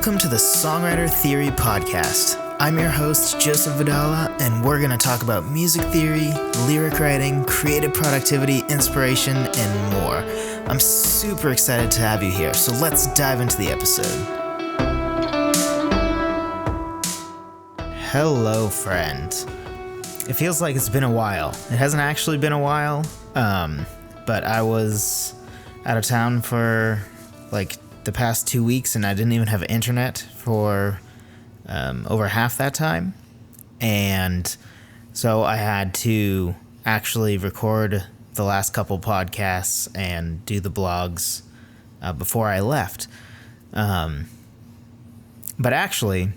Welcome to the Songwriter Theory Podcast. I'm your host, Joseph Vidala, and we're going to talk about music theory, lyric writing, creative productivity, inspiration, and more. I'm super excited to have you here, so let's dive into the episode. Hello, friend. It feels like it's been a while. It hasn't actually been a while, but I was out of town for the past 2 weeks, and I didn't even have internet for over half that time. And so I had to actually record the last couple podcasts and do the blogs before I left. But actually,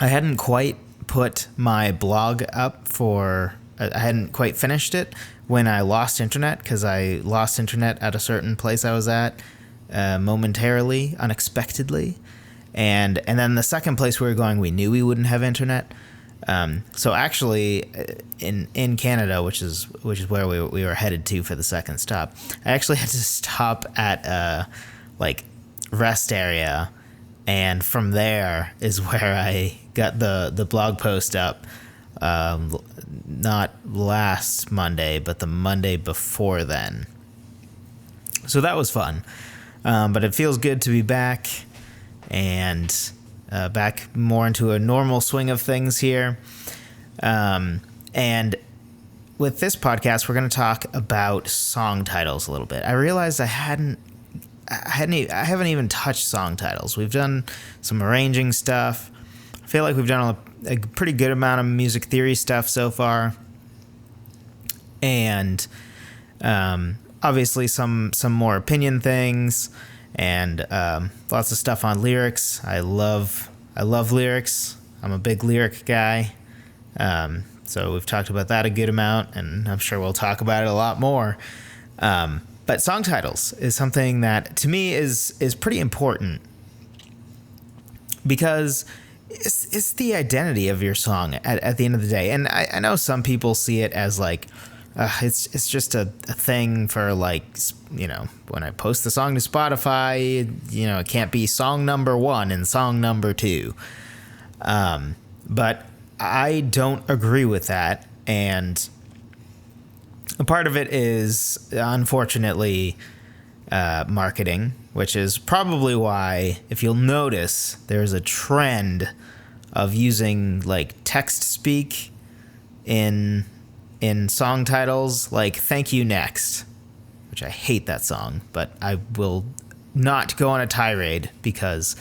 I hadn't quite put my blog up I hadn't quite finished it when I lost internet, because I lost internet at a certain place I was at momentarily, unexpectedly. And then the second place we were going, we knew we wouldn't have internet. So actually, in Canada, which is where we were headed to for the second stop, I actually had to stop at a rest area, and from there is where I got the blog post up. Not last Monday, but the Monday before then. So that was fun. But it feels good to be back and back more into a normal swing of things here. And with this podcast, we're going to talk about song titles a little bit. I realized I haven't even touched song titles. We've done some arranging stuff. I feel like we've done a pretty good amount of music theory stuff so far. And obviously some more opinion things, and lots of stuff on lyrics. I love lyrics. I'm a big lyric guy. So we've talked about that a good amount, and I'm sure we'll talk about it a lot more. But song titles is something that to me is pretty important, because it's the identity of your song at the end of the day. And I know some people see it as it's just a thing for when I post the song to Spotify, it can't be song number 1 and song number 2. But I don't agree with that. And a part of it is, unfortunately, marketing, which is probably why, if you'll notice, there's a trend of using text speak in song titles, like Thank You Next, which I hate that song, but I will not go on a tirade because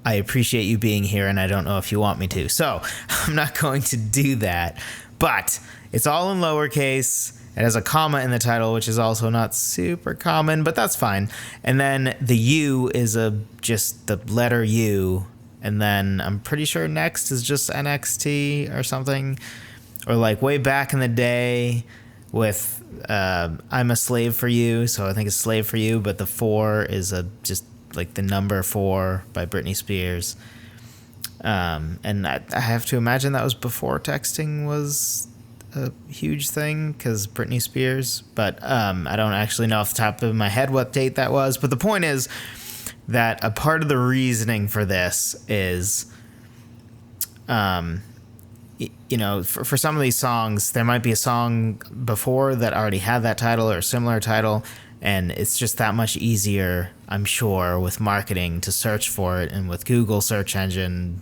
I appreciate you being here and I don't know if you want me to. So I'm not going to do that, but it's all in lowercase. It has a comma in the title, which is also not super common, but that's fine. And then the U is just the letter U, and then I'm pretty sure next is just NXT or something. Or way back in the day with I'm a Slave for You, so I think it's Slave for You, but the 4 is just the number 4 by Britney Spears. And I have to imagine that was before texting was a huge thing, because Britney Spears. But I don't actually know off the top of my head what date that was. But the point is that a part of the reasoning for this is for some of these songs, there might be a song before that already had that title or a similar title, and it's just that much easier, I'm sure, with marketing to search for it, and with Google search engine,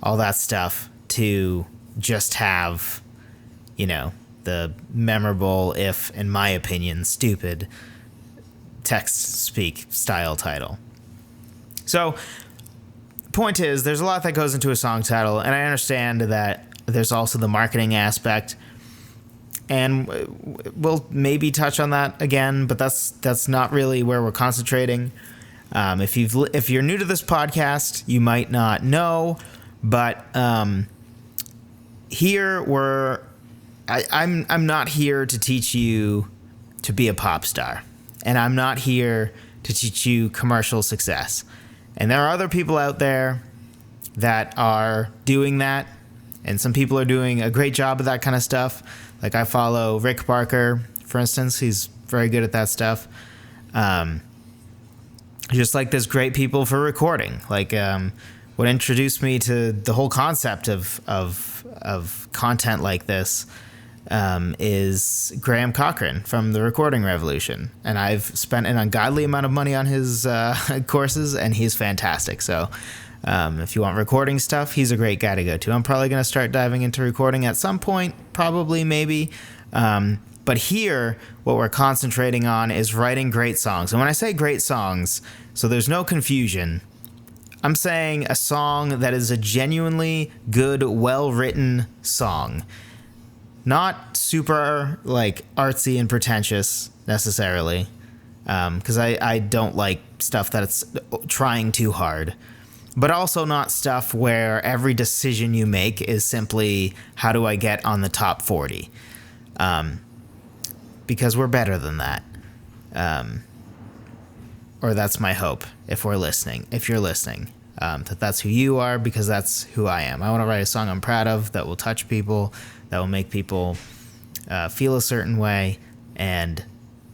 all that stuff, to just have, the memorable, if, in my opinion, stupid text-speak style title. So, point is, there's a lot that goes into a song title, and I understand that there's also the marketing aspect, and we'll maybe touch on that again, but that's not really where we're concentrating. If you're new to this podcast, you might not know, but here I'm not here to teach you to be a pop star, and I'm not here to teach you commercial success. And there are other people out there that are doing that. And some people are doing a great job of that kind of stuff. I follow Rick Barker, for instance. He's very good at that stuff. just like there's great people for recording. Like what introduced me to the whole concept of content like this is Graham Cochran from the Recording Revolution, and I've spent an ungodly amount of money on his courses, and he's fantastic. So if you want recording stuff, he's a great guy to go to. I'm probably going to start diving into recording at some point, probably, maybe. But here, what we're concentrating on is writing great songs. And when I say great songs, so there's no confusion, I'm saying a song that is a genuinely good, well-written song. Not super, like, artsy and pretentious, necessarily, because I don't like stuff that's trying too hard. But also not stuff where every decision you make is simply, how do I get on the top 40? Because we're better than that. Or that's my hope, if you're listening, that's who you are, because that's who I am. I want to write a song I'm proud of, that will touch people, that will make people feel a certain way. And,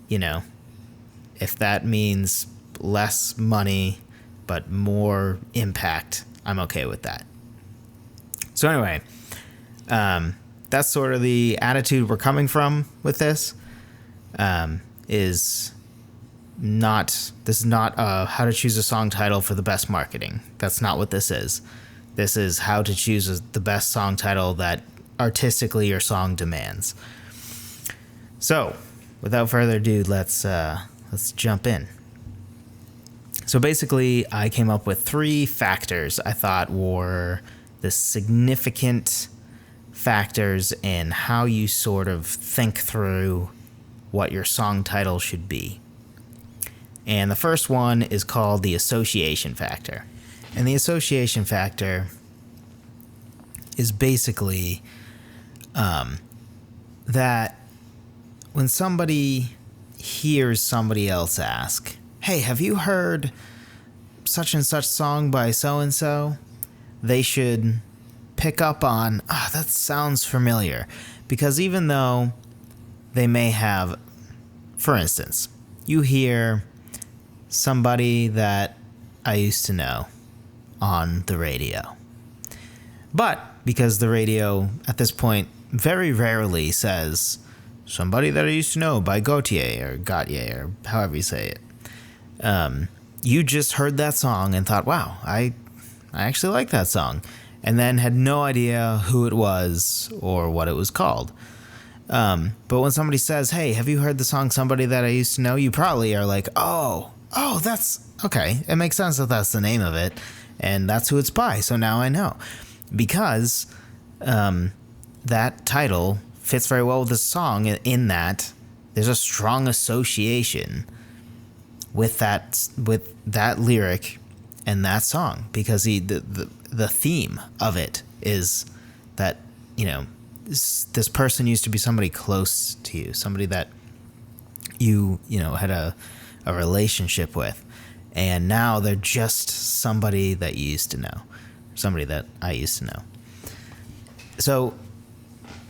you know, if that means less money but more impact, I'm okay with that. So anyway, that's sort of the attitude we're coming from with this. This is not how to choose a song title for the best marketing. That's not what this is. This is how to choose the best song title that artistically your song demands. So, without further ado, let's jump in. So basically, I came up with 3 factors I thought were the significant factors in how you sort of think through what your song title should be. And the first one is called the association factor. And the association factor is basically that when somebody hears somebody else ask, hey, have you heard such and such song by so-and-so? They should pick up on, that sounds familiar. Because even though they may have, for instance, you hear somebody that I used to know on the radio. But because the radio at this point very rarely says somebody that I used to know by Gautier or however you say it, you just heard that song and thought, wow, I actually like that song, and then had no idea who it was or what it was called. But when somebody says, hey, have you heard the song Somebody That I Used to Know? You probably are like, oh, that's okay. It makes sense that that's the name of it, and that's who it's by. So now I know, because that title fits very well with the song in that there's a strong association with that lyric and that song, because the theme of it is that, you know, this person used to be somebody close to you, somebody that you know had a relationship with, and now they're just somebody that you used to know, somebody that I used to know. So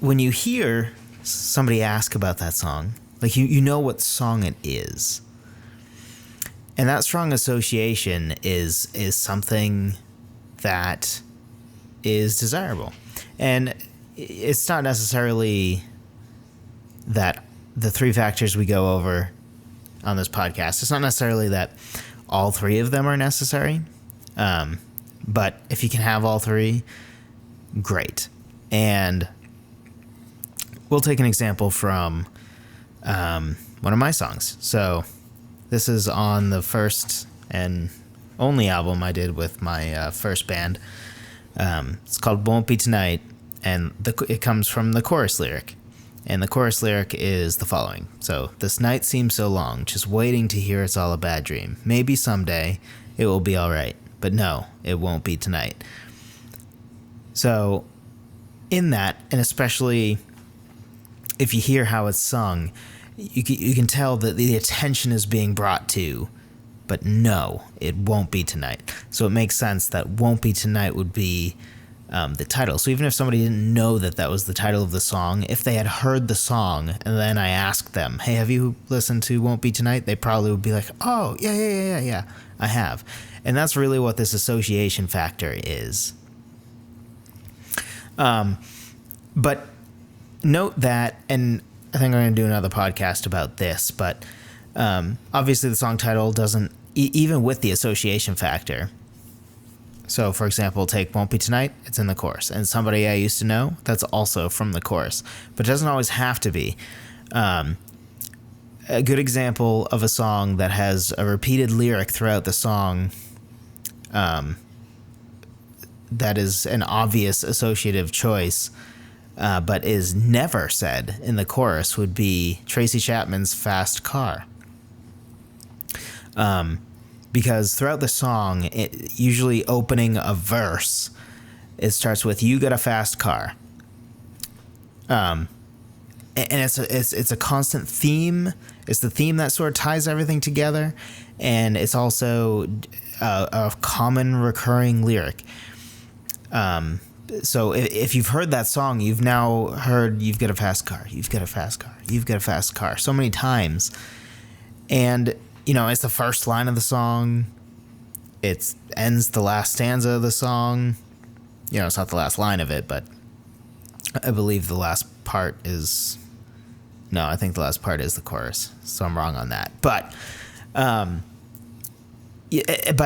when you hear somebody ask about that song, like you know what song it is. And that strong association is something that is desirable. And it's not necessarily that the 3 factors we go over on this podcast, it's not necessarily that all 3 of them are necessary. But if you can have all 3, great. And we'll take an example from one of my songs. So this is on the first and only album I did with my first band. It's called Won't Be Tonight, and it comes from the chorus lyric. And the chorus lyric is the following. So, this night seems so long, just waiting to hear it's all a bad dream. Maybe someday it will be all right, but no, it won't be tonight. So, in that, and especially if you hear how it's sung, you can tell that the attention is being brought to, but no, it won't be tonight. So it makes sense that won't be tonight would be the title. So even if somebody didn't know that that was the title of the song, if they had heard the song and then I asked them, hey, have you listened to Won't Be Tonight? They probably would be like, oh, yeah, I have. And that's really what this association factor is. But note that, and I think I'm going to do another podcast about this, but obviously the song title doesn't, even with the association factor. So, for example, take Won't Be Tonight, it's in the chorus. And Somebody I Used to Know, that's also from the chorus. But it doesn't always have to be. A good example of a song that has a repeated lyric throughout the song that is an obvious associative choice, but is never said in the chorus would be Tracy Chapman's Fast Car. Because throughout the song, usually opening a verse, it starts with "You got a fast car," and it's a constant theme. It's the theme that sort of ties everything together, and it's also a common recurring lyric. So if you've heard that song, you've now heard "You've got a fast car," "You've got a fast car," "You've got a fast car" so many times, and it's the first line of the song. It ends the last stanza of the song. It's not the last line of it, but I believe the last part is... No, I think the last part is the chorus, so I'm wrong on that. But by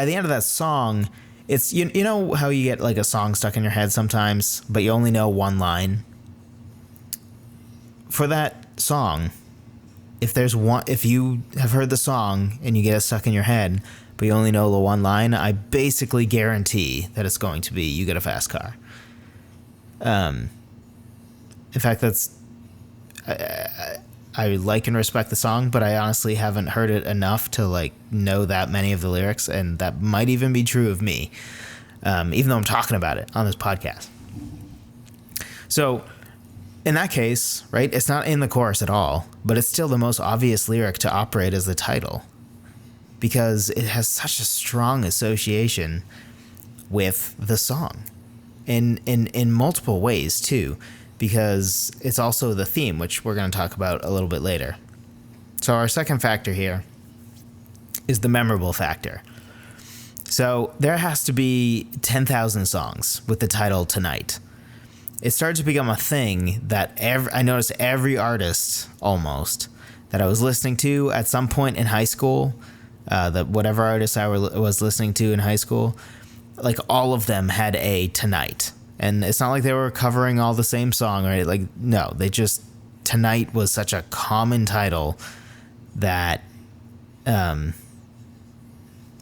the end of that song, it's... You know how you get like a song stuck in your head sometimes, but you only know one line? For that song... If you have heard the song and you get it stuck in your head, but you only know the one line, I basically guarantee that it's going to be "You Got a Fast Car." In fact, I like and respect the song, but I honestly haven't heard it enough to know that many of the lyrics, and that might even be true of me, even though I'm talking about it on this podcast. So, in that case, right, it's not in the chorus at all, but it's still the most obvious lyric to operate as the title because it has such a strong association with the song in multiple ways too, because it's also the theme, which we're going to talk about a little bit later. So our second factor here is the memorable factor. So there has to be 10,000 songs with the title Tonight. It started to become a thing that I noticed every artist almost that I was listening to at some point in high school, that whatever artist I was listening to in high school, all of them had a Tonight. And it's not like they were covering all the same song, right? No, Tonight was such a common title that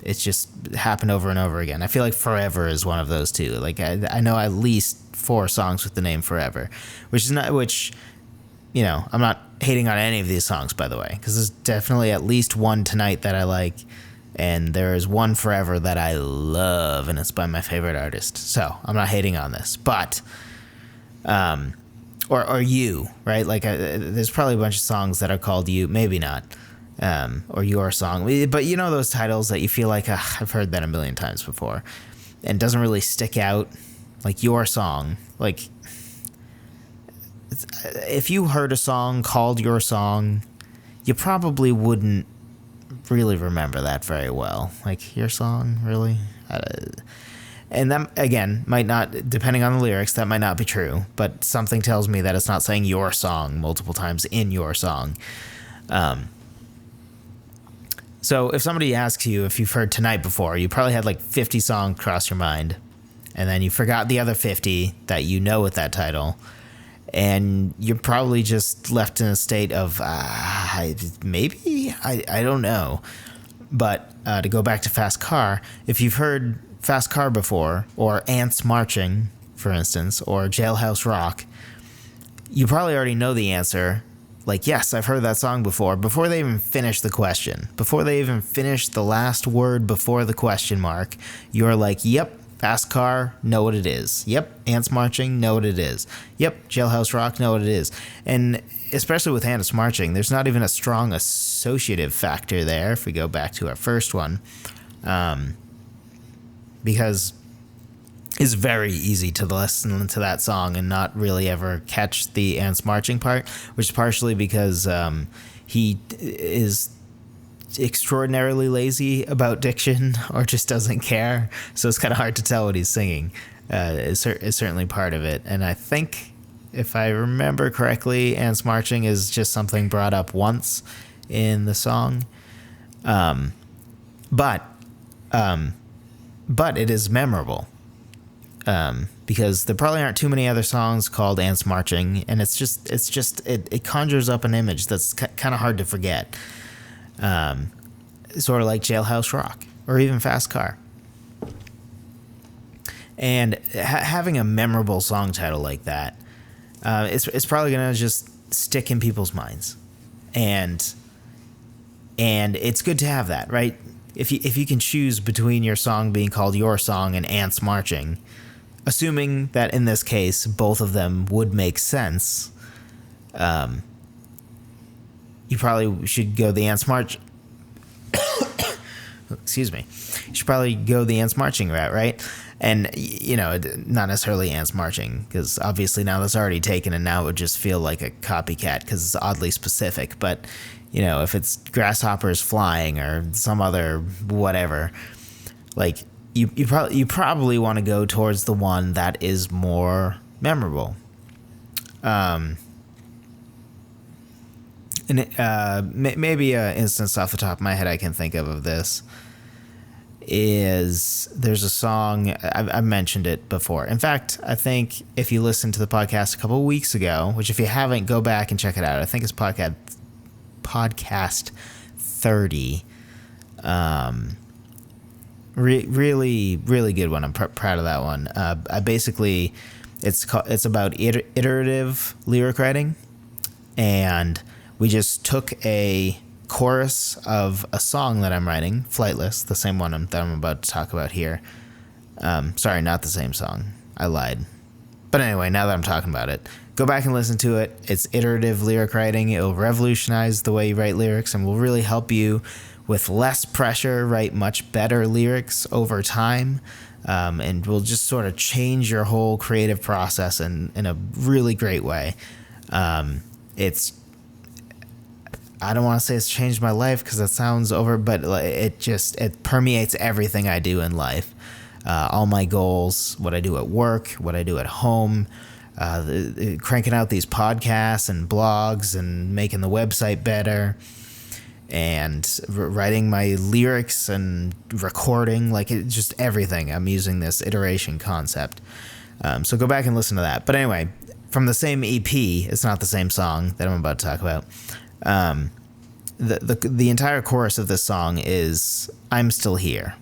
it's just happened over and over again. I feel like Forever is one of those too. I know at least 4 songs with the name Forever, I'm not hating on any of these songs, by the way, because there's definitely at least one Tonight that I like, and there is one Forever that I love, and it's by my favorite artist. So I'm not hating on this, but or You, right? There's probably a bunch of songs that are called You, maybe not. Or Your Song, but those titles that you feel like I've heard that a million times before, and it doesn't really stick out. Your Song, if you heard a song called Your Song, you probably wouldn't really remember that very well. Your Song, really? And that, again, might not, depending on the lyrics, that might not be true, but something tells me that it's not saying Your Song multiple times in Your Song. So if somebody asks you if you've heard Tonight before, you probably had 50 songs cross your mind, and then you forgot the other 50 that you know with that title, and you're probably just left in a state of maybe, I don't know. But to go back to Fast Car, if you've heard Fast Car before, or Ants Marching, for instance, or Jailhouse Rock, you probably already know the answer. Yes, I've heard that song before they even finish the question. Before they even finish the last word before the question mark, you're yep, Fast Car, know what it is. Yep, Ants Marching, know what it is. Yep, Jailhouse Rock, know what it is. And especially with Ants Marching, there's not even a strong associative factor there, if we go back to our first one. Because is very easy to listen to that song and not really ever catch the ants marching part, which is partially because he is extraordinarily lazy about diction or just doesn't care. So it's kind of hard to tell what he's singing. Is certainly part of it. And I think, if I remember correctly, ants marching is just something brought up once in the song. But it is memorable. Because there probably aren't too many other songs called ants marching, and it conjures up an image that's kind of hard to forget. Sort of like Jailhouse Rock or even Fast Car. And having a memorable song title like that, it's probably going to just stick in people's minds. And it's good to have that, right? If you can choose between your song being called Your Song and Ants Marching, assuming that in this case both of them would make sense, you probably should go the Ants March. Excuse me. You should probably go the ants marching route, right? And, not necessarily ants marching, because obviously now that's already taken, and now it would just feel like a copycat because it's oddly specific. But, if it's grasshoppers flying or some other whatever, like you probably want to go towards the one that is more memorable. Maybe an instance off the top of my head I can think of this is there's a song, I've mentioned it before. In fact, I think if you listened to the podcast a couple of weeks ago, which if you haven't, go back and check it out. I think it's podcast 30. Really, really good one. I'm proud of that one. It's about iterative lyric writing, and we just took a chorus of a song that I'm writing, Flightless, the same one that I'm about to talk about here. Sorry, not the same song. I lied. But anyway, now that I'm talking about it, go back and listen to it. It's iterative lyric writing. It will revolutionize the way you write lyrics and will really help you with less pressure write much better lyrics over time. And will just sort of change your whole creative process in a really great way. I don't want to say it's changed my life because that sounds over, but it permeates everything I do in life. All my goals, what I do at work, what I do at home, cranking out these podcasts and blogs and making the website better, and writing my lyrics and recording, just everything. I'm using this iteration concept. So go back and listen to that. But anyway, from the same EP, it's not the same song that I'm about to talk about. The entire chorus of this song is "I'm still here,"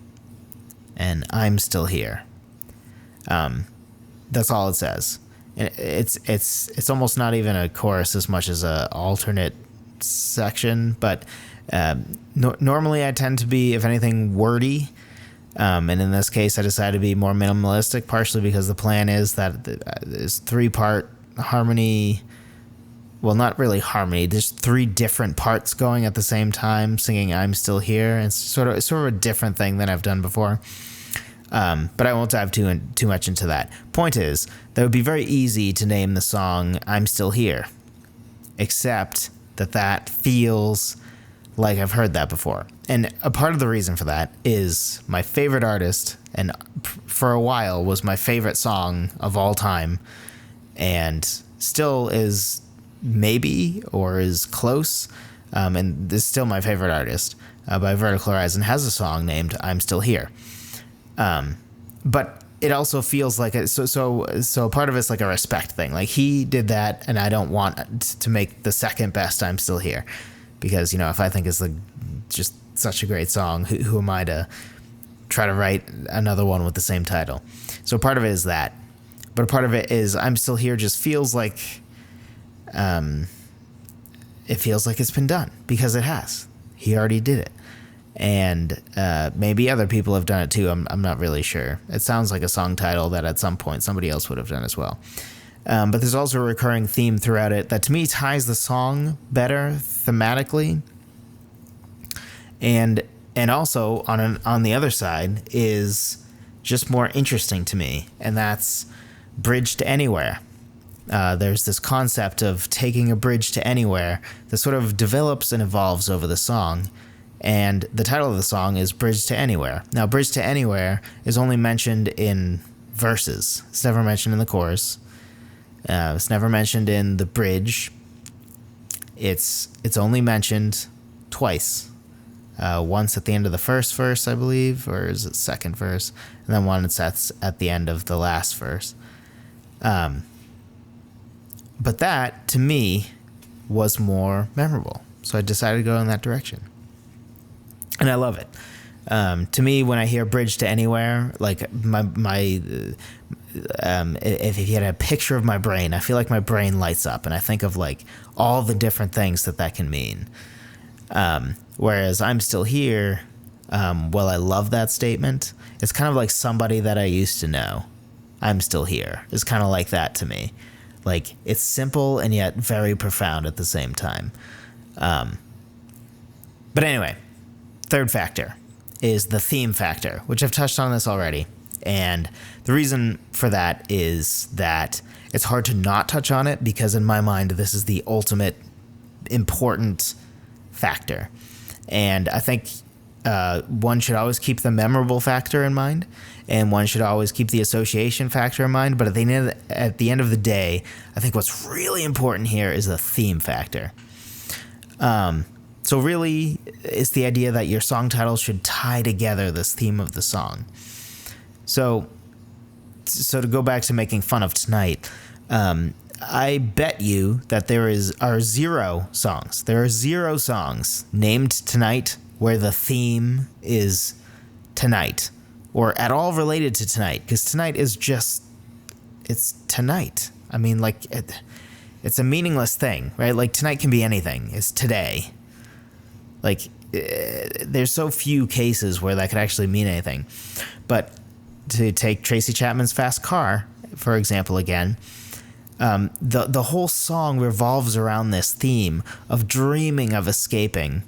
and "I'm still here." That's all it says. And it's almost not even a chorus as much as a alternate section. But normally I tend to be, if anything, wordy. And in this case, I decided to be more minimalistic, partially because the plan is that it's 3-part harmony. Well, not really harmony. There's 3 different parts going at the same time, singing "I'm Still Here." It's sort of a different thing than I've done before. But I won't dive too much into that. Point is, that it would be very easy to name the song "I'm Still Here," except that feels like I've heard that before. And a part of the reason for that is my favorite artist, and for a while was my favorite song of all time, and still is maybe, or is close, and this is still my favorite artist, by Vertical Horizon, has a song named "I'm Still Here." But it also feels like so part of it's like a respect thing. Like, he did that, and I don't want to make the second best "I'm Still Here," because, if I think it's just such a great song, who am I to try to write another one with the same title? So part of it is that, but part of it is "I'm Still Here" just feels like, it feels like it's been done, because it has. He already did it. And maybe other people have done it too. I'm not really sure. It sounds like a song title that at some point somebody else would have done as well. But there's also a recurring theme throughout it that to me ties the song better thematically. And also on the other side is just more interesting to me, and that's Bridge to Anywhere. There's this concept of taking a bridge to anywhere that sort of develops and evolves over the song, and the title of the song is Bridge to Anywhere. Now, Bridge to Anywhere is only mentioned in verses. It's never mentioned in the chorus. It's never mentioned in the bridge. It's only mentioned twice. Once at the end of the first verse, I believe, or is it second verse? And then once that's at the end of the last verse. But that, to me, was more memorable. So I decided to go in that direction. And I love it. To me, when I hear Bridge to Anywhere, like if you had a picture of my brain, I feel like my brain lights up and I think of like all the different things that can mean. Whereas I'm Still Here, well, I love that statement. It's kind of like somebody that I used to know. I'm still here. It's kind of like that to me. Like, it's simple and yet very profound at the same time. But anyway, third factor is the theme factor, which I've touched on this already. And the reason for that is that it's hard to not touch on it because in my mind, this is the ultimate important factor. And I think one should always keep the memorable factor in mind, and one should always keep the association factor in mind. But at the end of the day, I think what's really important here is the theme factor. So really, it's the idea that your song title should tie together this theme of the song. So to go back to making fun of Tonight, I bet you that there are 0 songs. There are 0 songs named Tonight where the theme is tonight or at all related to tonight, because tonight is just, it's tonight. I mean, like, it's a meaningless thing, right? Like, tonight can be anything. It's today. Like, there's so few cases where that could actually mean anything. But to take Tracy Chapman's Fast Car, for example, again, the whole song revolves around this theme of dreaming of escaping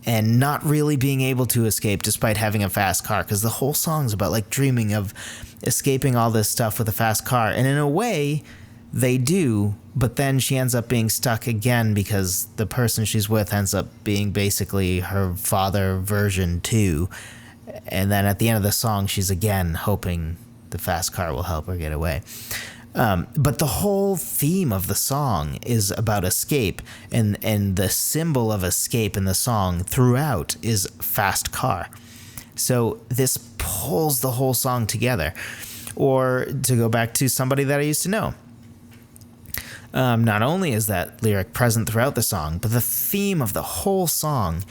and not really being able to escape despite having a fast car, because the whole song's about like dreaming of escaping all this stuff with a fast car. And in a way, they do, but then she ends up being stuck again because the person she's with ends up being basically her father version 2. And then at the end of the song, she's again hoping the fast car will help her get away. But the whole theme of the song is about escape, and the symbol of escape in the song throughout is fast car. So this pulls the whole song together. Or to go back to Somebody That I Used to Know. Not only is that lyric present throughout the song, but the theme of the whole song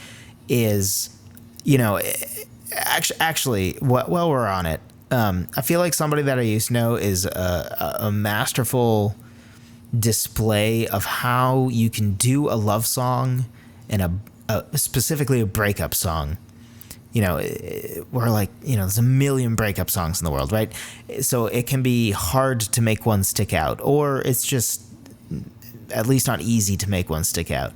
is, actually, while we're on it, I feel like Somebody That I Used to Know is a masterful display of how you can do a love song and specifically a breakup song. We're like, there's a million breakup songs in the world, right? So it can be hard to make one stick out, or it's just at least not easy to make one stick out.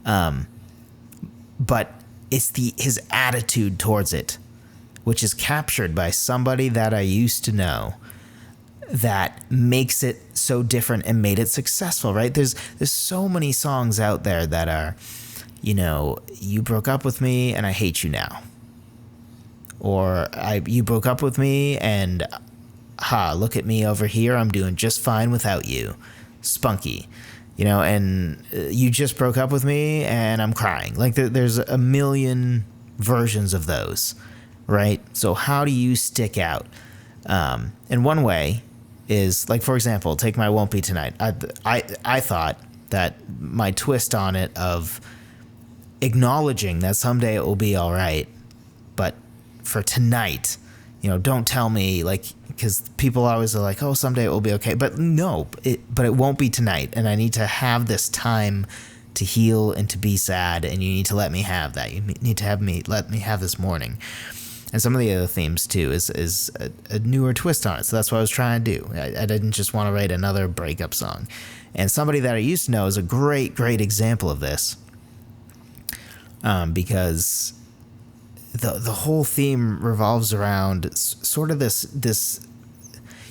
But it's his attitude towards it, which is captured by Somebody That I Used to Know, that makes it so different and made it successful, right? There's so many songs out there that are, you broke up with me and I hate you now. Or you broke up with me and, look at me over here, I'm doing just fine without you. Spunky. And you just broke up with me and I'm crying. Like, there's a million versions of those. Right? So how do you stick out? And one way is, like, for example, take my Won't Be Tonight. I thought that my twist on it of acknowledging that someday it will be all right, but for tonight, don't tell me, like, because people always are like, oh, someday it will be okay. But no, but it won't be tonight. And I need to have this time to heal and to be sad. And you need to let me have that. You need to let me have this morning. And some of the other themes, too, is a newer twist on it. So that's what I was trying to do. I didn't just want to write another breakup song. And Somebody That I Used to Know is a great, great example of this. Because the whole theme revolves around sort of this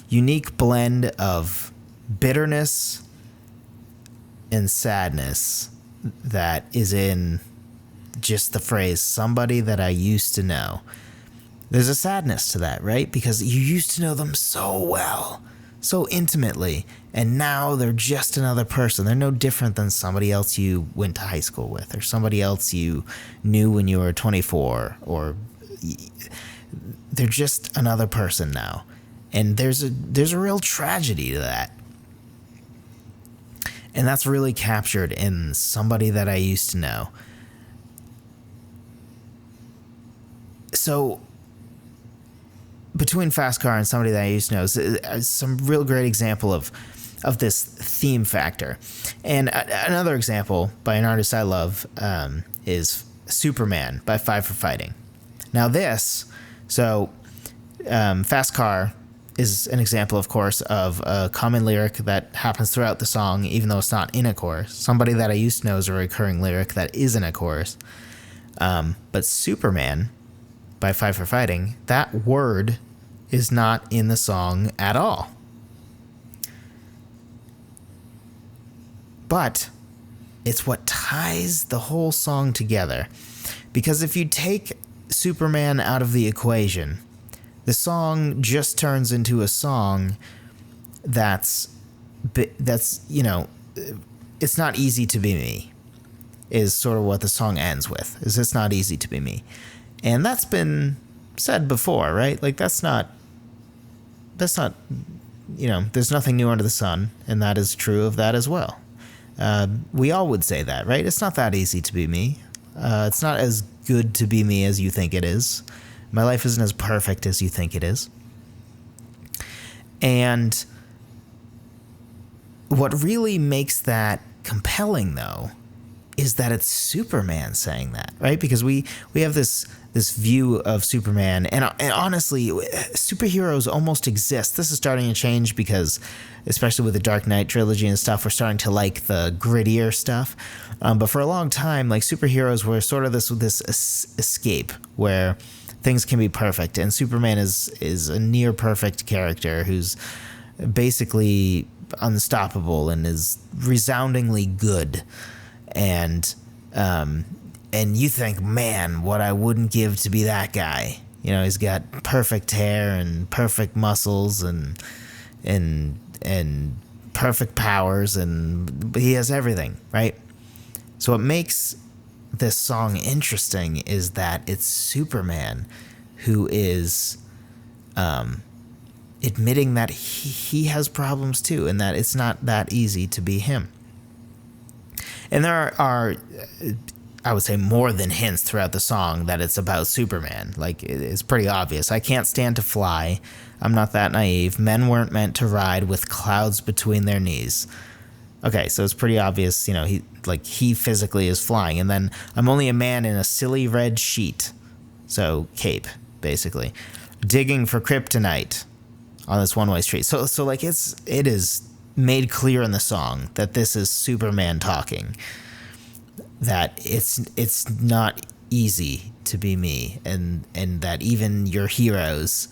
unique blend of bitterness and sadness that is in just the phrase "somebody that I used to know." There's a sadness to that, right? Because you used to know them so well, so intimately, and now they're just another person. They're no different than somebody else you went to high school with, or somebody else you knew when you were 24, or they're just another person now. And there's a real tragedy to that. And that's really captured in "Somebody That I Used to Know." So between Fast Car and "Somebody That I Used to Know" is some real great example of this theme factor. And another example by an artist I love is "Superman" by Five for Fighting. Now Fast Car is an example, of course, of a common lyric that happens throughout the song, even though it's not in a chorus. "Somebody That I Used to Know" is a recurring lyric that is in a chorus. But "Superman" by Five for Fighting, that word is not in the song at all. But it's what ties the whole song together. Because if you take Superman out of the equation, the song just turns into a song that's it's not easy to be me, is sort of what the song ends with, is "it's not easy to be me." And that's been said before, right? Like that's not, there's nothing new under the sun, and that is true of that as well. We all would say that, right? It's not that easy to be me. It's not as good to be me as you think it is. My life isn't as perfect as you think it is. And what really makes that compelling, though, is that it's Superman saying that, right? Because we have this view of Superman, and honestly, superheroes almost exist. This is starting to change because, especially with the Dark Knight trilogy and stuff, we're starting to like the grittier stuff. But for a long time, like, superheroes were sort of this escape where things can be perfect, and Superman is a near perfect character who's basically unstoppable and is resoundingly good. And you think, man, what I wouldn't give to be that guy. He's got perfect hair and perfect muscles and perfect powers, and he has everything, right? So what makes this song interesting is that it's Superman who is admitting that he has problems too, and that it's not that easy to be him. And there are, I would say, more than hints throughout the song that it's about Superman. Like, it's pretty obvious. "I can't stand to fly. I'm not that naive. Men weren't meant to ride with clouds between their knees." Okay, so it's pretty obvious, he physically is flying. And then, "I'm only a man in a silly red sheet." So, cape, basically. "Digging for kryptonite on this one-way street." So it is made clear in the song that this is Superman talking, that it's not easy to be me, and that even your heroes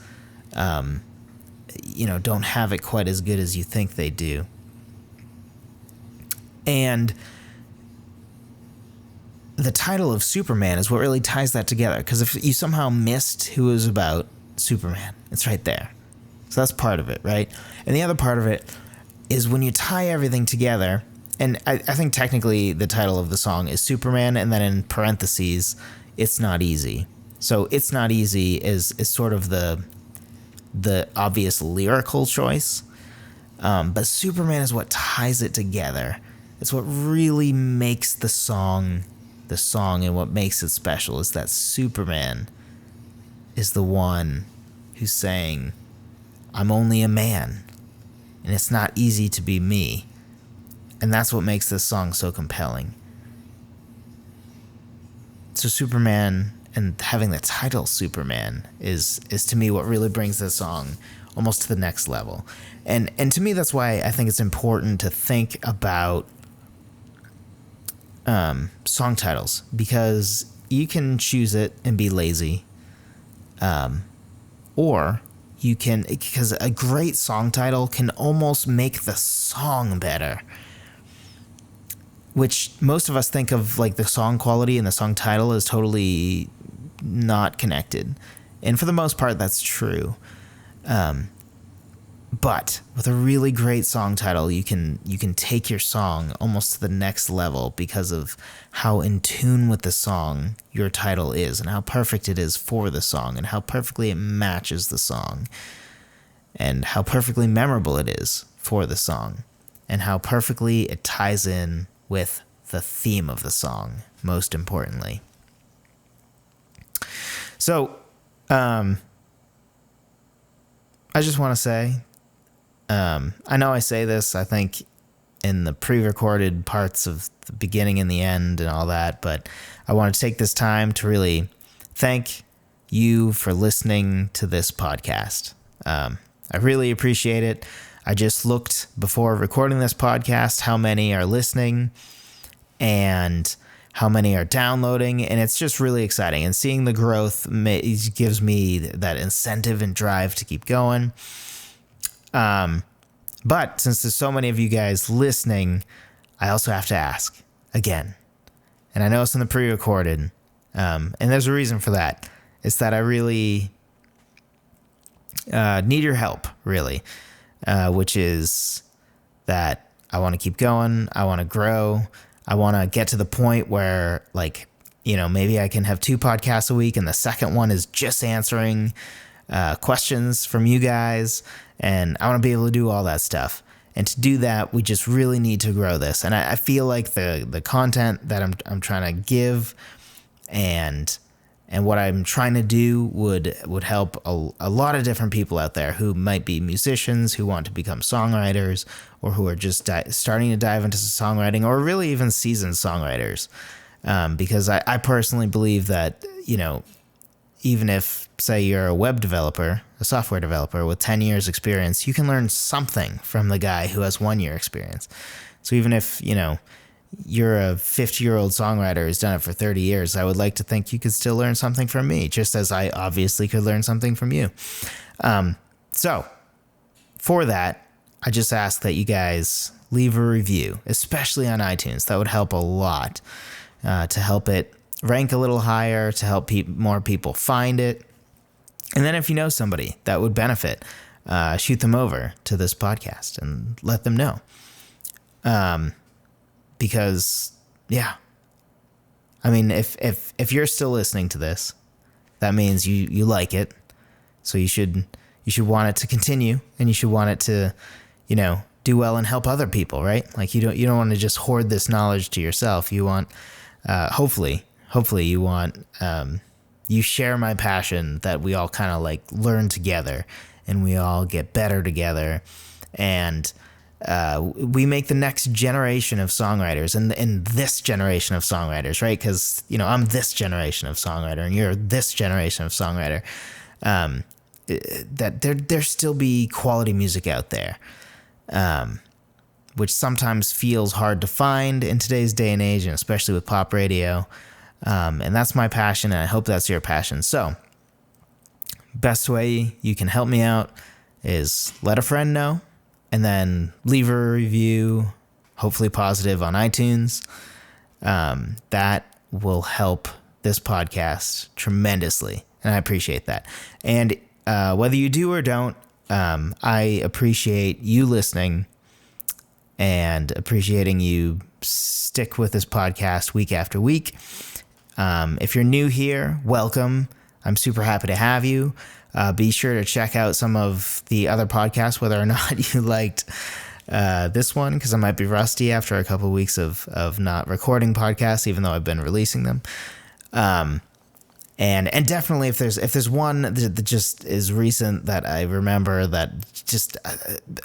don't have it quite as good as you think they do. And the title of Superman is what really ties that together, because if you somehow missed who it was about, Superman, it's right there. So that's part of it, right? And the other part of it is when you tie everything together, and I think technically the title of the song is Superman, and then in parentheses, "It's Not Easy." So "It's Not Easy" is sort of the obvious lyrical choice, but Superman is what ties it together. It's what really makes the song, and what makes it special is that Superman is the one who's saying, "I'm only a man, and it's not easy to be me." And that's what makes this song so compelling. So Superman, and having the title Superman, is to me what really brings this song almost to the next level. And to me, that's why I think it's important to think about song titles, because you can choose it and be lazy, or you can, because a great song title can almost make the song better, which most of us think of like the song quality and the song title is totally not connected. And for the most part, that's true. But with a really great song title, you can take your song almost to the next level because of how in tune with the song your title is and how perfect it is for the song and how perfectly it matches the song and how perfectly memorable it is for the song and how perfectly it ties in with the theme of the song, most importantly. So, I just want to say, I know I say this, I think, in the pre-recorded parts of the beginning and the end and all that, but I want to take this time to really thank you for listening to this podcast. I really appreciate it. I just looked before recording this podcast how many are listening and how many are downloading, and it's just really exciting. And seeing the growth gives me that incentive and drive to keep going. But since there's so many of you guys listening, I also have to ask again. And I know it's in the pre-recorded, and there's a reason for that. It's that I really need your help, really, which is that I want to keep going. I want to grow. I want to get to the point where, like, maybe I can have 2 podcasts a week, and the second one is just answering questions from you guys, and I want to be able to do all that stuff. And to do that, we just really need to grow this. And I feel like the content that I'm trying to give and what I'm trying to do would help a lot of different people out there who might be musicians, who want to become songwriters, or who are just starting to dive into songwriting, or really even seasoned songwriters. Because I personally believe that, even if, say, you're a web developer, a software developer with 10 years experience, you can learn something from the guy who has 1 year experience. So even if, you're a 50-year-old songwriter who's done it for 30 years, I would like to think you could still learn something from me, just as I obviously could learn something from you. So for that, I just ask that you guys leave a review, especially on iTunes. That would help a lot, to help it rank a little higher, to help more people find it. And then if you know somebody that would benefit, shoot them over to this podcast and let them know. Because, yeah, I mean, if you're still listening to this, that means you like it. So you should want it to continue, and you should want it to, do well and help other people, right? Like you don't want to just hoard this knowledge to yourself. You want, hopefully you want, you share my passion that we all kind of like learn together and we all get better together. And we make the next generation of songwriters and this generation of songwriters, right? Because, I'm this generation of songwriter and you're this generation of songwriter. That there still be quality music out there, which sometimes feels hard to find in today's day and age, and especially with pop radio. And that's my passion, and I hope that's your passion. So, best way you can help me out is let a friend know, and then leave a review, hopefully positive, on iTunes. That will help this podcast tremendously, and I appreciate that. And whether you do or don't, I appreciate you listening and appreciating you stick with this podcast week after week. If you're new here, welcome. I'm super happy to have you. Be sure to check out some of the other podcasts, whether or not you liked this one, because I might be rusty after a couple of weeks of not recording podcasts, even though I've been releasing them. And definitely if there's one that just is recent that I remember that just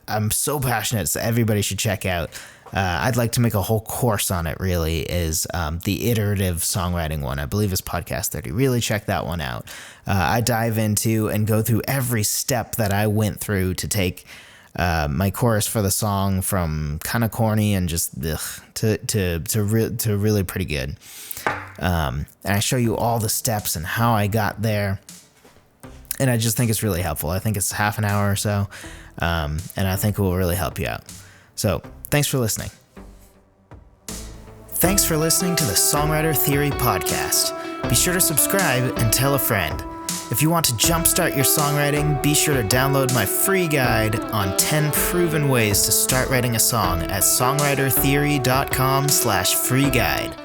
I'm so passionate, so everybody should check out. I'd like to make a whole course on it, really, is the iterative songwriting one. I believe it's podcast 30. Really check that one out. I dive into and go through every step that I went through to take my chorus for the song from kind of corny and just to really pretty good. And I show you all the steps and how I got there. And I just think it's really helpful. I think it's half an hour or so. And I think it will really help you out. So thanks for listening. Thanks for listening to the Songwriter Theory Podcast. Be sure to subscribe and tell a friend. If you want to jumpstart your songwriting, be sure to download my free guide on 10 proven ways to start writing a song at songwritertheory.com/free guide.